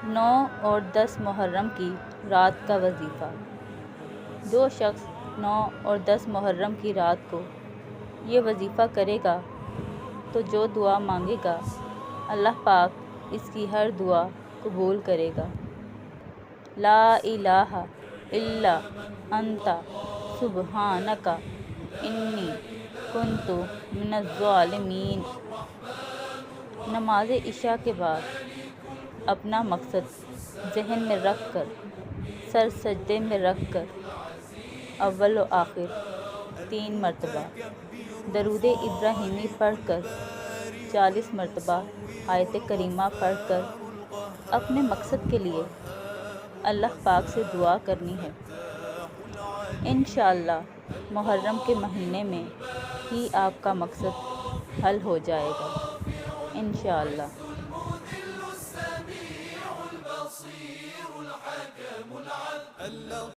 9 اور 10 محرم کی رات کا وظیفہ۔ جو شخص 9 اور 10 محرم کی رات کو یہ وظیفہ کرے گا تو جو دعا مانگے گا اللہ پاک اس کی ہر دعا قبول کرے گا۔ لا الہ الا انت سبحانک انی کنت من الظالمین۔ نماز عشاء کے بعد اپنا مقصد ذہن میں رکھ کر سر سجدے میں رکھ کر اول و آخر 3 مرتبہ درود ابراہیمی پڑھ کر 40 مرتبہ آیت کریمہ پڑھ کر اپنے مقصد کے لیے اللہ پاک سے دعا کرنی ہے۔ انشاءاللہ محرم کے مہینے میں ہی آپ کا مقصد حل ہو جائے گا انشاءاللہ۔ السميع البصير الحكم العدل